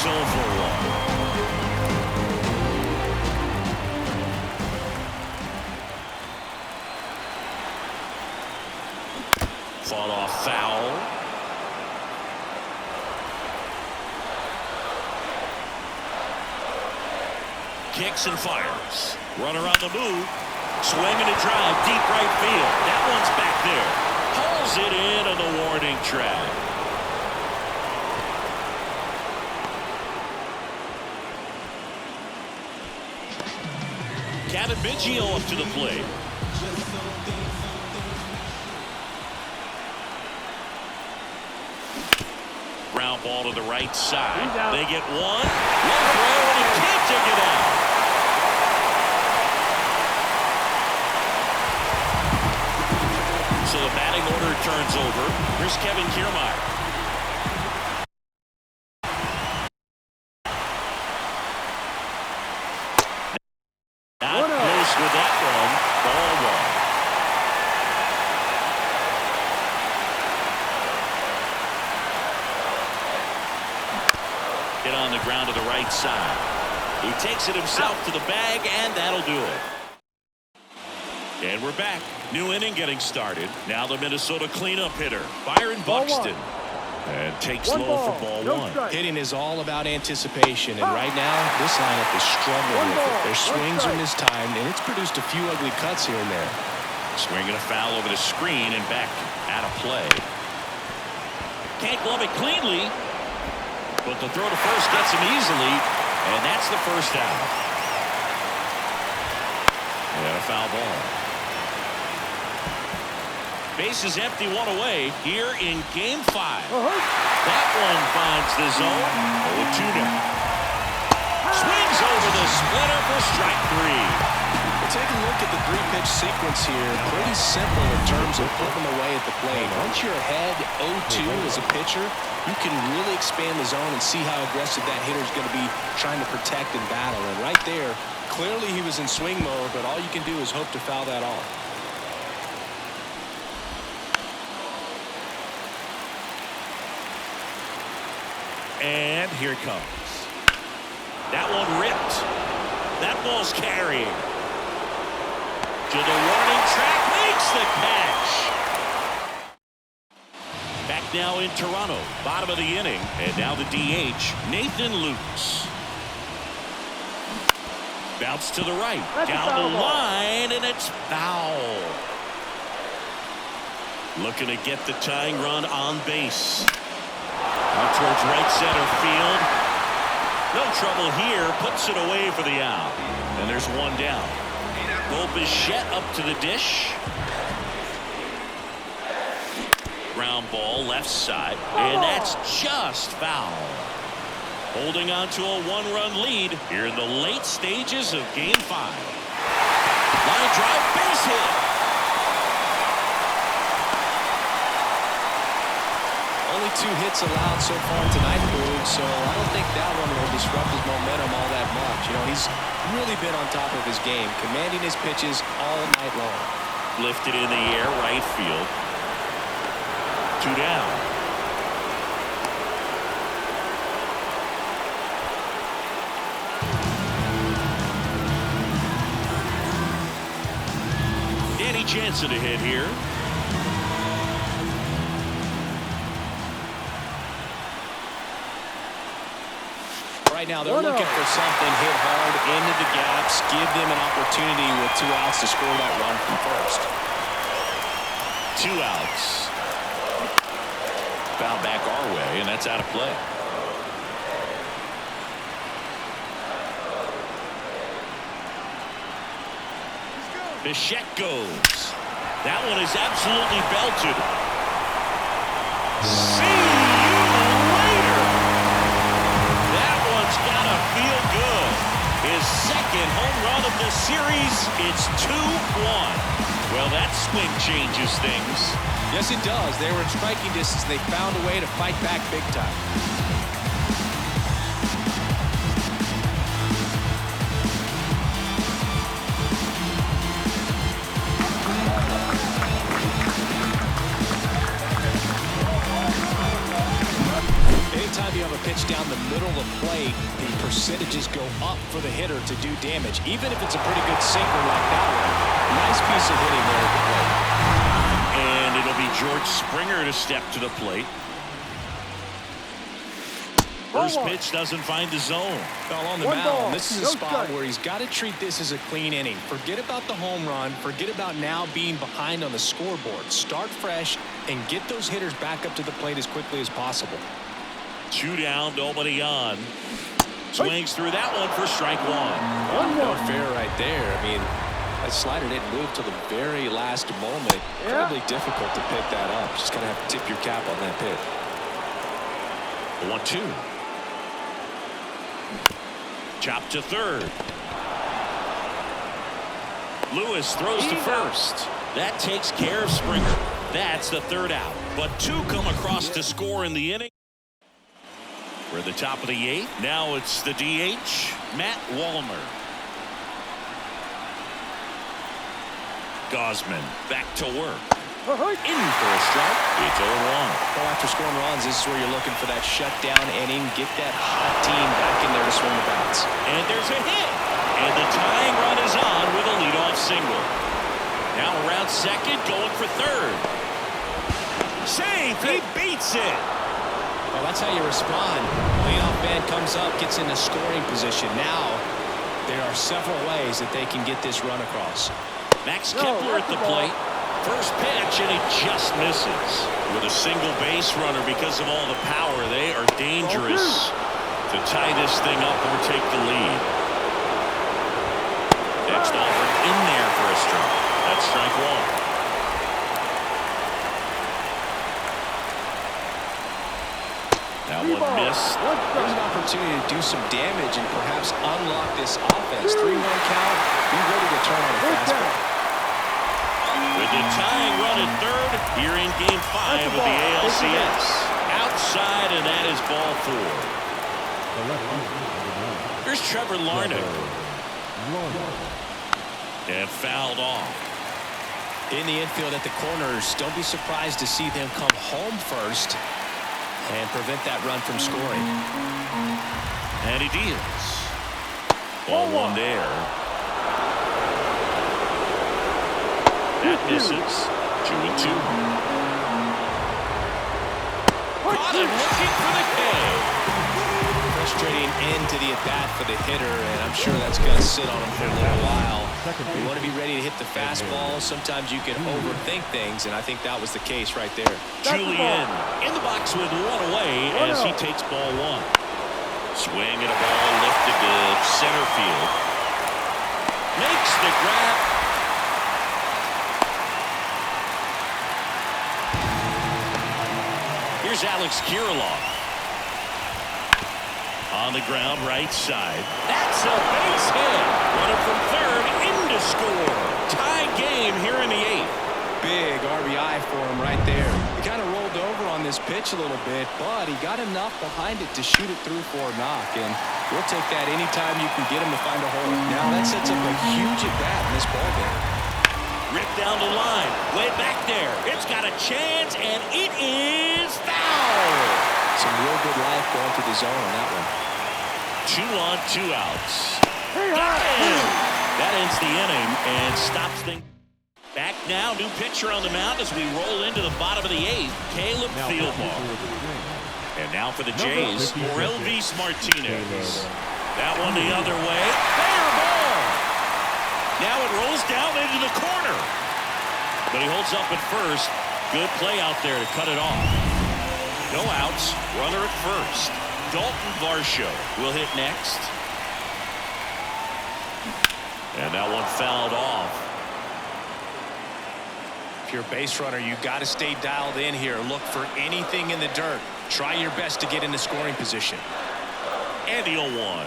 he's 0 for 1. Fought off foul. Kicks and fires. Runner on the move. Swing and a drive. Deep right field. That one's back there. Pulls it in on the warning track. Kevin Biggio up to the plate. Ground ball to the right side. They get one. One throw and he can't take it out. So the batting order turns over. Here's Kevin Kiermaier. Not close with that one. Ball one. Hit on the ground to the right side. He takes it himself to the bag, and that'll do it. And we're back. New inning getting started. Now the Minnesota cleanup hitter, Byron Buxton. And takes low for ball one. Hitting is all about anticipation, and right now this lineup is struggling with it. Their swings are mistimed, and it's produced a few ugly cuts here and there. Swinging a foul over the screen and back out of play. Can't glove it cleanly, but the throw to first gets him easily, and that's the first out. And a foul ball. Bases empty, one away here in Game 5. That one finds the zone. 0-2 now. Swings over the splitter for strike 3. Take a look at the 3-pitch sequence here. Pretty simple in terms of putting them away at the plate. Once you're ahead 0-2 as a pitcher, you can really expand the zone and see how aggressive that hitter is going to be trying to protect and battle. And right there, clearly he was in swing mode, but all you can do is hope to foul that off. And here it comes. That one ripped. That ball's carrying. To the warning track, makes the catch. Back now in Toronto, bottom of the inning, and now the DH, Nathan Lukes. Bounce to the right, down the line, and it's foul. Looking to get the tying run on base. Out towards right center field. No trouble here. Puts it away for the out. And there's one down. Bichette up to the dish. Ground ball left side. And that's just foul. Holding on to a one-run lead here in the late stages of Game 5. Line drive, base hit. Only 2 hits allowed so far tonight, Boog, so I don't think that one will disrupt his momentum all that much. You know, he's really been on top of his game, commanding his pitches all night long. Lifted in the air, right field. 2 down. Danny Jansen to hit here. Right now they're looking for something hit hard into the gaps, give them an opportunity with 2 outs to score that run from first. 2 outs. Foul back our way, and that's out of play. Bichette goes. That one is absolutely belted. See you later. That one's gotta feel good. His second home run of the series. It's 2-1. Well, that swing changes things. Yes, it does. They were in striking distance. They found a way to fight back big time. Anytime you have a pitch down the middle of of play, the percentages go up for the hitter to do damage, even if it's a pretty good sinker like that one. Nice piece of hitting there at the plate. And it'll be George Springer to step to the plate. First pitch doesn't find the zone. Well, on the mound, this is a spot where he's got to treat this as a clean inning. Forget about the home run. Forget about now being behind on the scoreboard. Start fresh and get those hitters back up to the plate as quickly as possible. 2 down, nobody on. Swings through that one for strike 1. No fair right there. I mean, that slider didn't move till the very last moment. Incredibly difficult to pick that up. Just kind of have to tip your cap on that pitch. 1-2. Chop to third. Lewis throws to first. That takes care of Springer. That's the 3rd out. But 2 come across to score in the inning. We're at the top of the 8th. Now it's the DH, Matt Wallner. Gosman back to work. In for a strike. It's 0-1. Well, after scoring runs, this is where you're looking for that shutdown inning. Get that hot team back in there to swing the bats. And there's a hit. And the tying run is on with a leadoff single. Now around second, going for third. Safe. He beats it. Well, that's how you respond. Leadoff man comes up, gets into scoring position. Now, there are several ways that they can get this run across. Max Kepler at the plate. First pitch, and he just misses. With a single base runner, because of all the power, they are dangerous to tie this thing up or take the lead. Next offer in there for a strike. That's strike 1. That one missed. There's an opportunity to do some damage and perhaps unlock this offense. 3-1 count. Be ready to turn on a fastball. With the tying run at third, here in Game 5 of the ALCS. Outside, and that is ball 4. Here's Trevor Larnach. And fouled off. In the infield at the corners, don't be surprised to see them come home first and prevent that run from scoring. And he deals. Ball 1 there. That misses. 2-2. Caught him looking for the K. Frustrating end to the at-bat for the hitter, and I'm sure that's going to sit on him for a little while. You want to be ready to hit the fastball. Sometimes you can overthink things, and I think that was the case right there. Julian in the box with 1 away as he takes ball 1. Swing and a ball lifted to center field. Makes the grab. Here's Alex Kirilloff. On the ground, right side. That's a base hit. Runner from third in to score. Tie game here in the 8th. Big RBI for him right there. He kind of rolled over on this pitch a little bit, but he got enough behind it to shoot it through for a knock, and we'll take that anytime you can get him to find a hole. Now that sets up a huge at-bat in this ballgame. Ripped down the line. Way back there. It's got a chance, and it is foul. Some real good life going to the zone on that one. 2 on, 2 outs. Got him. That ends the inning and stops things. Back now, new pitcher on the mound as we roll into the bottom of the 8th, Caleb Fieldmore. And now for the Jays, Orelvis Martinez. That one the other way. Fair ball. Now it rolls down into the corner. But he holds up at first. Good play out there to cut it off. No outs. Runner at first. Dalton Varsho will hit next. And that one fouled off. If you're a base runner, you got to stay dialed in here. Look for anything in the dirt. Try your best to get into scoring position. And the 0-1.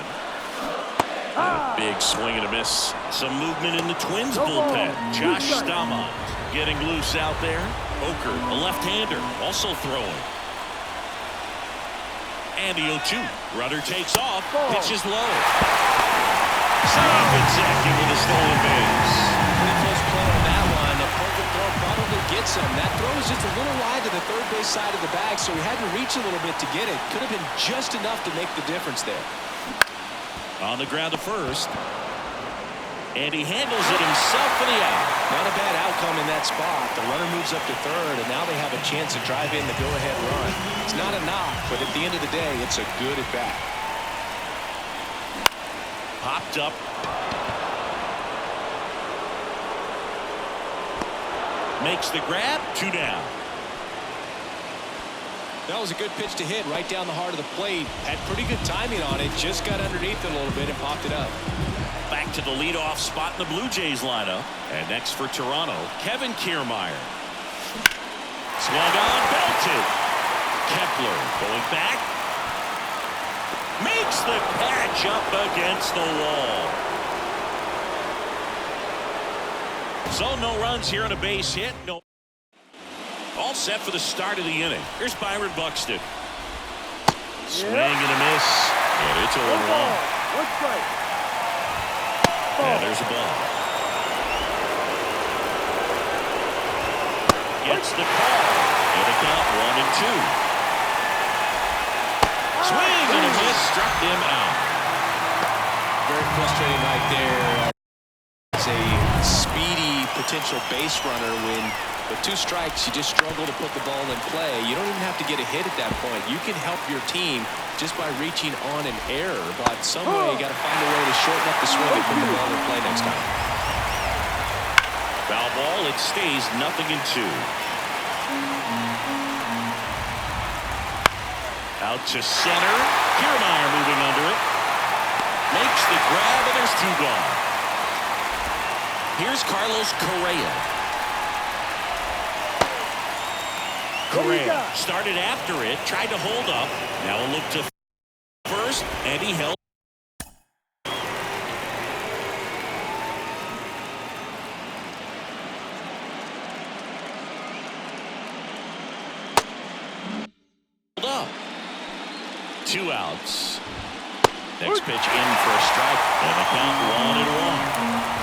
A big swing and a miss. Some movement in the Twins bullpen. Josh Staumont getting loose out there. Oker, a left-hander, also throwing. And the 0-2. Rudder takes off. Pitches low. Safe at second with a stolen base. Pretty close play on that one. A perfect throw probably gets get some. That throw was just a little wide to the third base side of the bag, so he had to reach a little bit to get it. Could have been just enough to make the difference there. On the ground to first. And he handles it himself for the out. Not a bad outcome in that spot. The runner moves up to third, and now they have a chance to drive in the go-ahead run. It's not a knock, but at the end of the day, it's a good at-bat. Popped up. Makes the grab. 2 down. That was a good pitch to hit right down the heart of the plate. Had pretty good timing on it. Just got underneath it a little bit and popped it up. Back to the leadoff spot in the Blue Jays lineup. And next for Toronto, Kevin Kiermaier. Swung on, belted. Kepler going back. Makes the catch up against the wall. So no runs here and a base hit. No. All set for the start of the inning. Here's Byron Buxton. Swing and a miss. And it's 0-1. 1 strike. And there's a ball. Gets the call. And a count 1-2. Swing and a miss. Struck him out. Very frustrating right there. It's a speedy potential base runner when with 2 strikes you just struggle to put the ball in play. You don't even have to get a hit at that point. You can help your team just by reaching on an error, but some way you got to find a way to shorten up the swing and put the ball in play next time. Foul ball. It stays 0-2. Out to center. Kiermaier moving under it. Makes the grab, and there's 2 gone. Here's Carlos Correa. Correa started after it, tried to hold up. Now a look to first, and he held. Up. 2 outs. Next pitch in for a strike, and the count 1-1.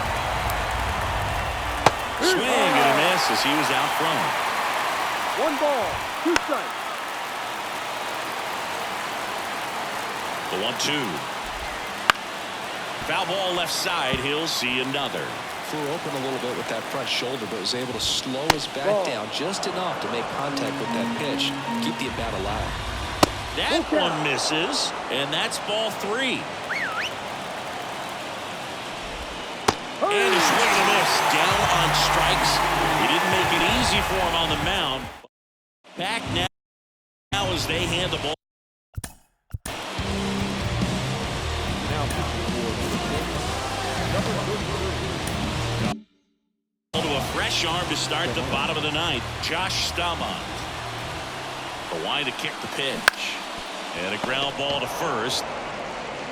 Swing and a miss as he was out front. 1 ball, 2 strikes. The 1-2. Foul ball left side. He'll see another. Flew open a little bit with that front shoulder, but was able to slow his back down just enough to make contact with that pitch. Keep the at-bat alive. That one misses, and that's ball 3. And a swing and a miss. Down on strikes. He didn't make it easy for him on the mound. Back now as they hand the ball. Now To a fresh arm to start the bottom of the 9th. Josh Staumont. The line to kick the pitch. And a ground ball to first.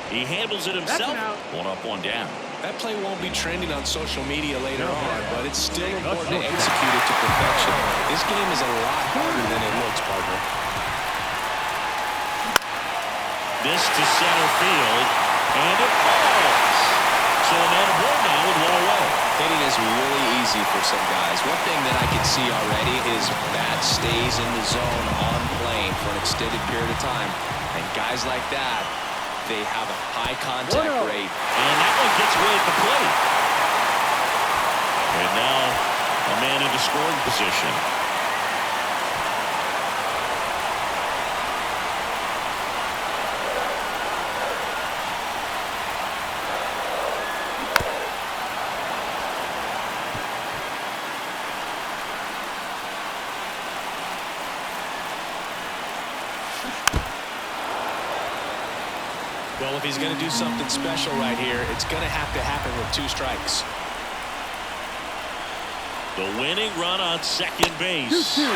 He handles it himself. 1 up, 1 down. That play won't be trending on social media later on, but it's still important to execute it to perfection. This game is a lot harder than it looks, partner. This to center field, and it falls. So a man aboard now with 1 away. Hitting is really easy for some guys. One thing that I can see already is bat stays in the zone on plane for an extended period of time. And guys like that, they have a high contact rate. And that one gets away at the plate. And now a man into scoring position. Well, if he's going to do something special right here, it's going to have to happen with 2 strikes. The winning run on second base. 2-2.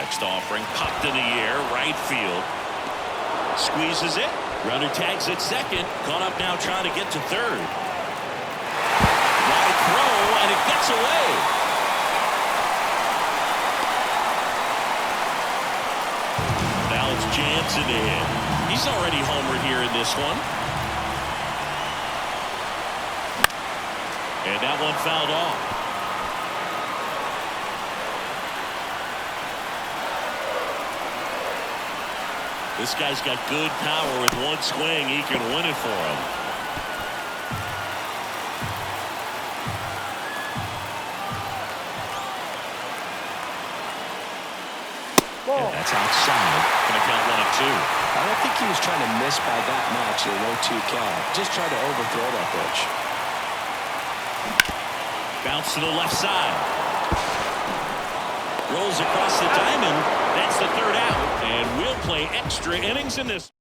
Next offering popped in the air, right field. Squeezes it. Runner tags at second. Caught up now trying to get to third. Wide throw, and it gets away. Now it's Jansen in. He's already homered here in this one. And that one fouled off. This guy's got good power. With one swing, he can win it for him. And that's outside. Gonna count 1-2. I don't think he was trying to miss by that much in a 0-2 count. Just tried to overthrow that pitch. Bounce to the left side. Rolls across the diamond. That's the third out. And we'll play extra innings in this.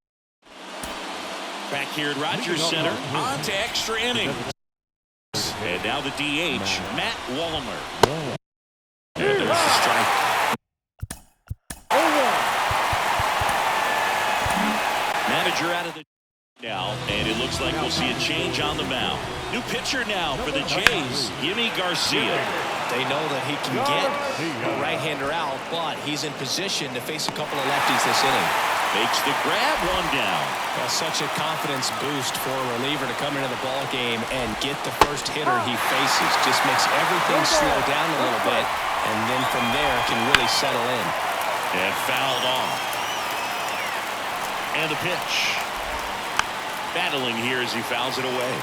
Back here at Rogers Center. On to extra innings. And now the DH, Matt Wallimer. And there's the strike. Manager out of the now, and it looks like we'll see a change on the mound. New pitcher now for the Jays, Yimi Garcia. They know that he can get a right-hander out, but he's in position to face a couple of lefties this inning. Makes the grab, one down. Well, such a confidence boost for a reliever to come into the ball game and get the first hitter he faces. Just makes everything slow down a little bit, and then from there can really settle in. And fouled off. And the pitch. Battling here as he fouls it away.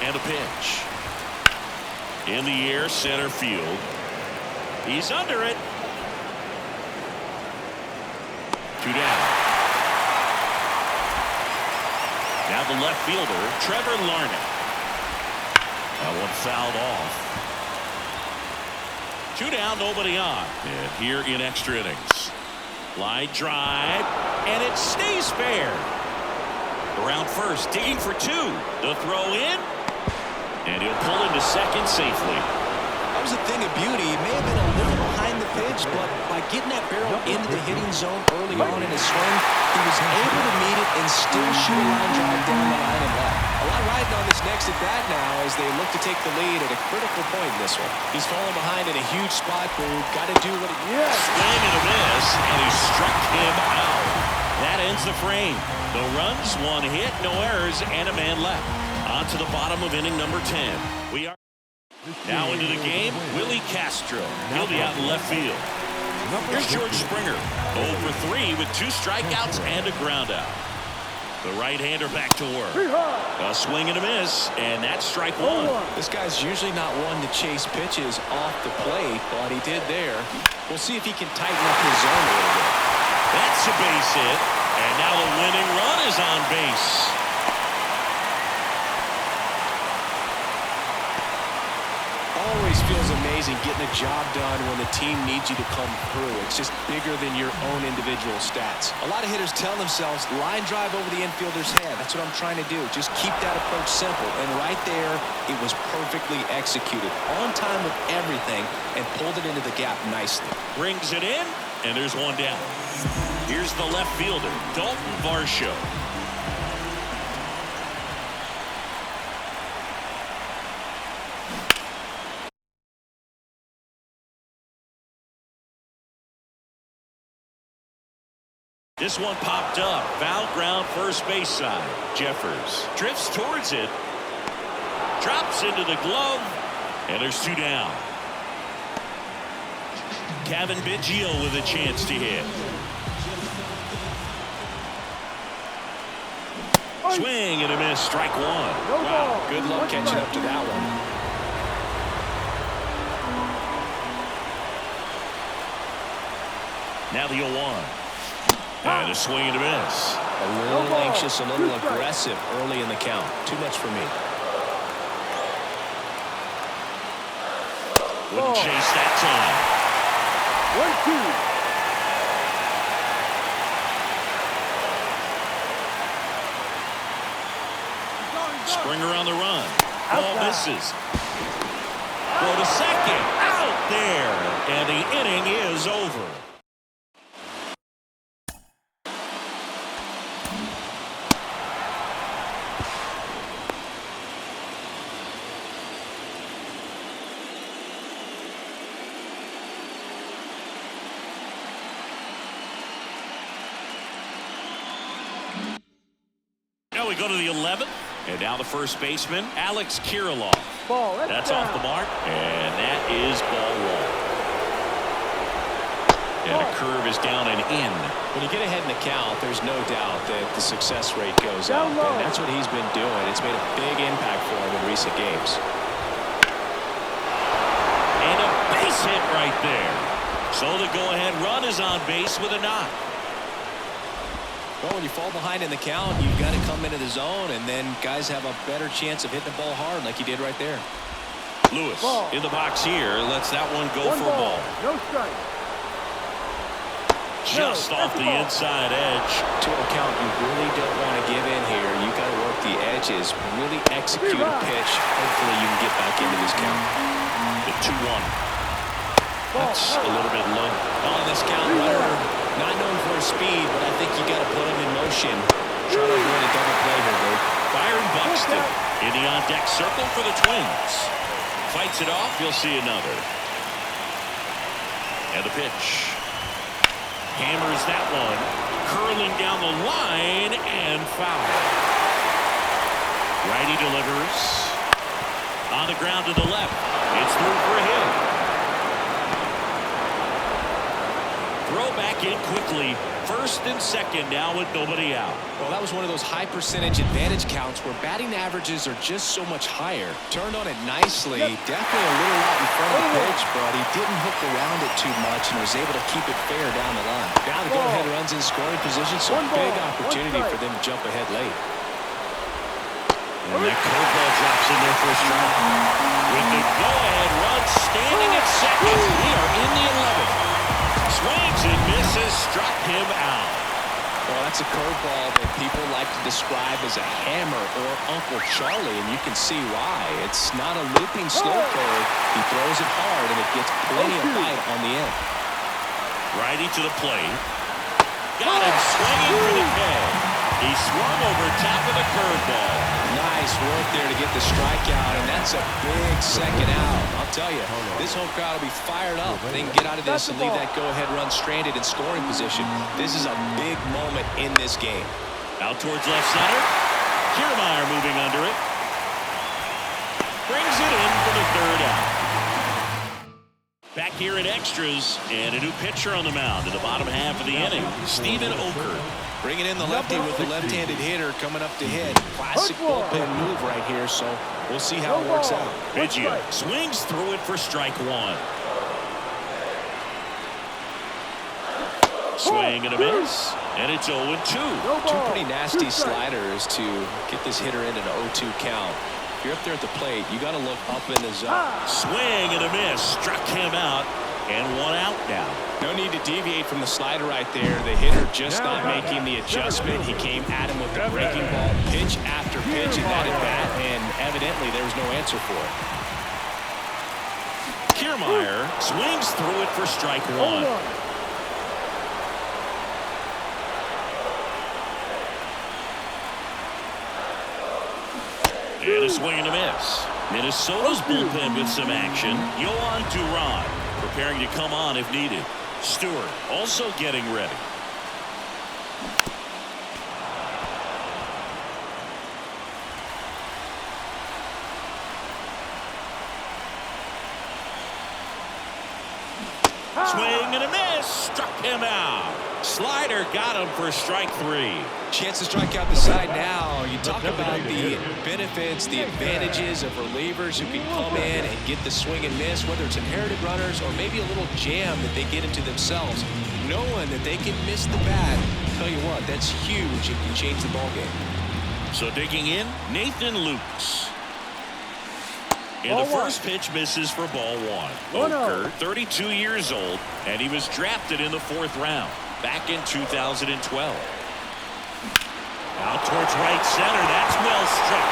And the pitch. In the air, center field. He's under it. 2 down. Now the left fielder, Trevor Larnach. That one fouled off. 2 down, nobody on. And here in extra innings. Line drive, and it stays fair. Around first, digging for 2. The throw in, and he'll pull into second safely. That was a thing of beauty. He may have been a little behind the pitch, but by getting that barrel into the hitting zone early on in his swing, he was able to meet it and still shoot a line drive down the line and left. A lot riding on this next at bat now as they look to take the lead at a critical point in this one. He's falling behind in a huge spot, but we've got to do what he Swing and a miss, and he struck him out. That ends the frame. No runs, 1 hit, no errors, and a man left. On to the bottom of inning number 10. We are now into the game. Willie Castro. He'll be out in left field. Here's George Springer. 0 for 3 with 2 strikeouts and a ground out. The right-hander back to work. A swing and a miss, and that's strike 1. This guy's usually not one to chase pitches off the plate, but he did there. We'll see if he can tighten up his zone a little bit. That's a base hit, and now the winning run is on base. Always feels amazing getting a job done when the team needs you to come through. It's just bigger than your own individual stats. A lot of hitters tell themselves, line drive over the infielder's head. That's what I'm trying to do. Just keep that approach simple. And right there, it was perfectly executed. On time with everything, and pulled it into the gap nicely. Brings it in, and there's 1 down. Here's the left fielder, Dalton Varsho. This one popped up. Foul ground, first base side. Jeffers drifts towards it. Drops into the glove. And there's 2 down. Kevin Biggio with a chance to hit. Swing and a miss. Strike 1. Wow, good luck catching up to that one. Now the 0-1. And a swing and a miss. A little anxious, a little aggressive early in the count. Too much for me. Wouldn't chase that time. 1-2. Springer on the run. Ball misses. Go to second. Out there. And the inning is over. go to the 11th. And now the first baseman, Alex Kirilloff. Ball. That's off the mark. And that is ball one. And a curve is down and in. When you get ahead in the count, there's no doubt that the success rate goes up. And that's what he's been doing. It's made a big impact for him in recent games. And a base hit right there. So the go-ahead run is on base with a knock. Well, when you fall behind in the count, you've got to come into the zone, and then guys have a better chance of hitting the ball hard like he did right there. Lewis in the box here lets that one go for a ball. No strike. Just off the inside edge. To a count, you really don't want to give in here. You got to work the edges, really execute a pitch. Hopefully you can get back into this count. The 2-1. That's a little bit low. On this count, runner not known for his speed, but I think you got to put him in motion. Try to avoid a double play here, Luke. Byron Buxton in the on-deck circle for the Twins. Fights it off. You'll see another. And the pitch. Hammers that one. Curling down the line and foul. Righty delivers. On the ground to the left. It's through for a hit. Throw back in quickly. First and second now with nobody out. Well, that was one of those high percentage advantage counts where batting averages are just so much higher. Turned on it nicely. Definitely a little out in front of the pitch, but he didn't hook around it too much and was able to keep it fair down the line. Now the go-ahead runs in scoring position, so big opportunity for them to jump ahead late. And that curveball drops in there for a strike. With the go-ahead run standing at second, we are in the 11th. Swings and misses, struck him out. Well, that's a curveball that people like to describe as a hammer or Uncle Charlie, and you can see why. It's not a looping slow curve. He throws it hard, and it gets plenty of bite on the end. Righty to the plate. Got him swinging for the peg. He swung over top of the curveball. Nice work there to get the strikeout, and that's a big second out. I'll tell you, this home crowd will be fired up. They can get out of this and leave that go-ahead run stranded in scoring position. This is a big moment in this game. Out towards left center. Kiermaier moving under it. Brings it in for the third out. Back here in extras, and a new pitcher on the mound in the bottom half of the inning, Steven Oker. Bringing in the lefty with the left-handed hitter coming up to hit. Classic bullpen move right here, so we'll see how it works out. Biggio swings through it for strike one. Swing and a miss, and it's 0-2. Two pretty nasty sliders to get this hitter in an 0-2 count. If you're up there at the plate, you got to look up in the zone. Swing and a miss, struck him out, and one out now. No need to deviate from the slider right there. The hitter just not making the adjustment. He came at him with the breaking ball pitch after pitch in that at bat, and evidently there was no answer for it. Kiermaier swings through it for strike one. And a swing and a miss. Minnesota's bullpen with some action. Yohan Duran preparing to come on if needed. Stewart also getting ready. Swing and a miss. Struck him out. Slider got him for strike three. Chance to strike out the side now. You talk about the benefits, the advantages of relievers who can come in and get the swing and miss, whether it's inherited runners or maybe a little jam that they get into themselves. Knowing that they can miss the bat, tell you what, that's huge. It can change the ball game. So digging in, Nathan Lukes. And the first pitch misses for ball one. Oker, 32 years old, and he was drafted in the 4th round back in 2012. Out towards right center. That's well struck.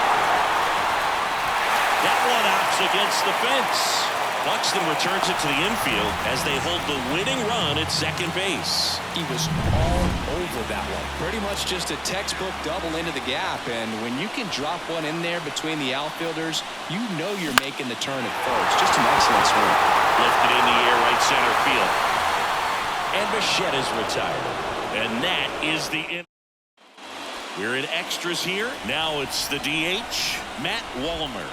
That one outs against the fence. Buxton returns it to the infield as they hold the winning run at second base. He was all over that one. Pretty much just a textbook double into the gap, and when you can drop one in there between the outfielders, you know you're making the turn at first. Just an excellent swing. Lifted in the air right center field. And Bichette is retired. And that is the We're in extras here. Now it's the DH, Matt Wallmer.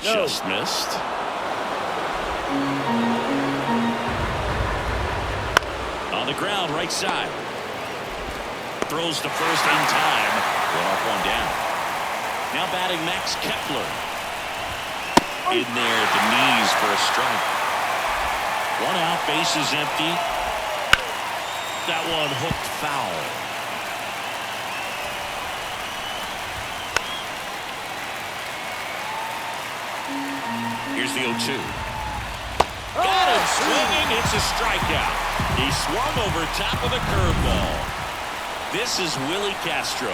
No. Just missed. On the ground, right side. Throws to first in time. One off, one down. Now batting Max Kepler. In there at the knees for a strike. One out, bases empty. That one hooked foul. Here's the 0-2. Got him swinging. It's a strikeout. He swung over top of the curveball. This is Willie Castro.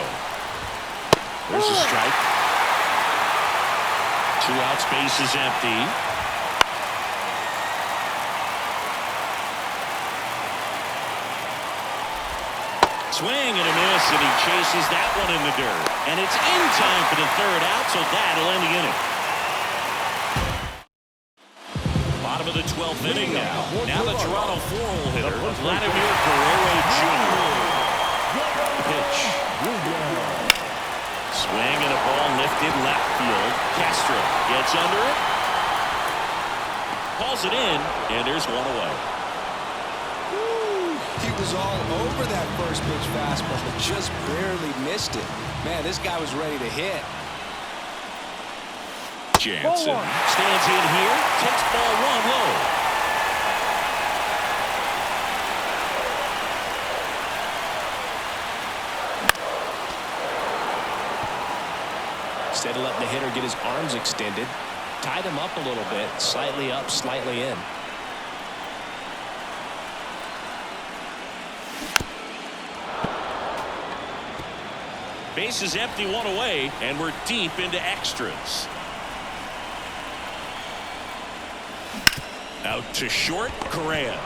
There's a strike. 2 outs, bases empty. Swing and a miss, and he chases that one in the dirt. And it's in time for the 3rd out, so that'll end the inning. Bottom of the 12th inning now. Now the Toronto 4-hole hitter, Vladimir Guerrero Jr. Pitch. Swing and a ball lifted left field. Castro gets under it. Calls it in, and there's one away. He was all over that first pitch fastball, but just barely missed it. Man, this guy was ready to hit. Jansen stands in here, takes ball 1 low. Instead of letting the hitter get his arms extended, tied him up a little bit, slightly up, slightly in. Base is empty, 1 away, and we're deep into extras. Out to short, Correa.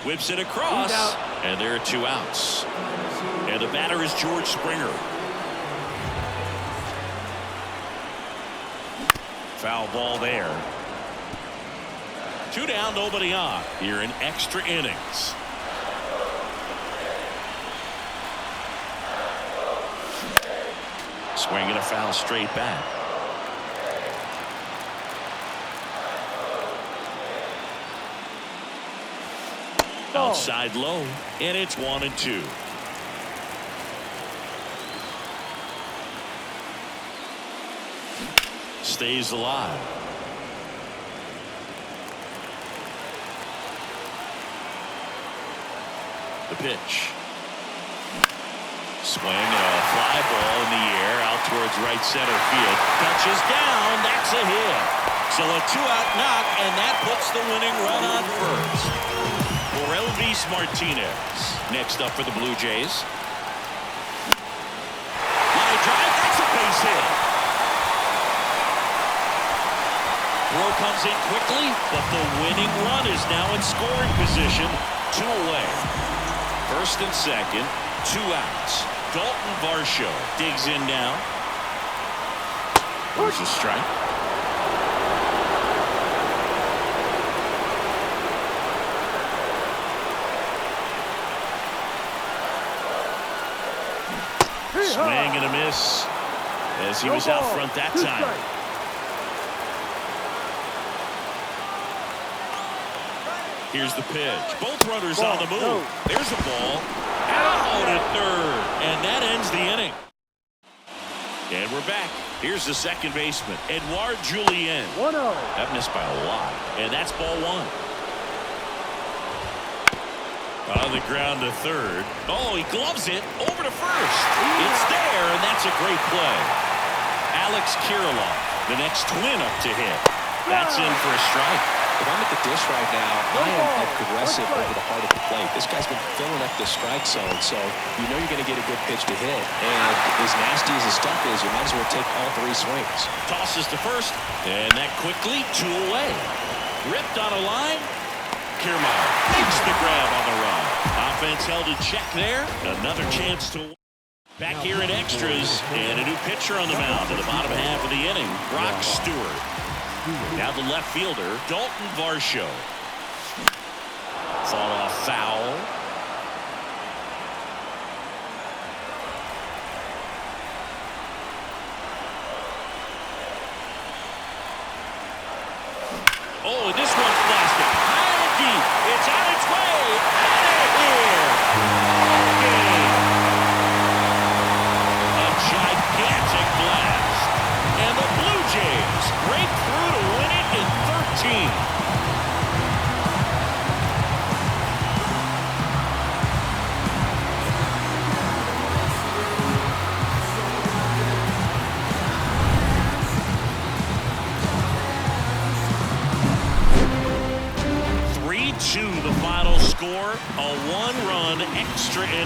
Whips it across, and there are 2 outs. And the batter is George Springer. Foul ball there. 2 down, nobody on. Here in extra innings. Swinging a foul straight back. Outside low, and it's 1-2. Stays alive. The pitch. Swing and a fly ball in the air out towards right center field. Touches down. That's a hit. So a 2-out knock, and that puts the winning run on first. Elvis Martinez next up for the Blue Jays. Line drive. That's a base hit. Throw comes in quickly, but the winning run is now in scoring position. 2 away. First and second. 2 outs. Dalton Varsho digs in now. There's a strike. Swing and a miss as he was out front that time. Here's the pitch. Both runners on the move. There's a ball. Out at third. And that ends the inning. And we're back. Here's the second baseman, Edouard Julien. 1-0. That missed by a lot. And that's ball 1. On the ground to third. Oh, he gloves it over to first. It's there, and that's a great play. Alex Kirilloff, the next twin up to hit. That's in for a strike. If I'm at the dish right now, I am aggressive over the heart of the plate. This guy's been filling up the strike zone, so you know you're going to get a good pitch to hit. And as nasty as his stuff is, you might as well take all 3 swings. Tosses to first, and that quickly 2 away. Ripped on a line. Kiermaier makes the grab on the run. Offense held in check there. Another chance to back here in extras, and a new pitcher on the mound in the bottom half of the inning. Brock Stewart. Now the left fielder, Dalton Varsho. Fought off foul. score, a one-run extra inning.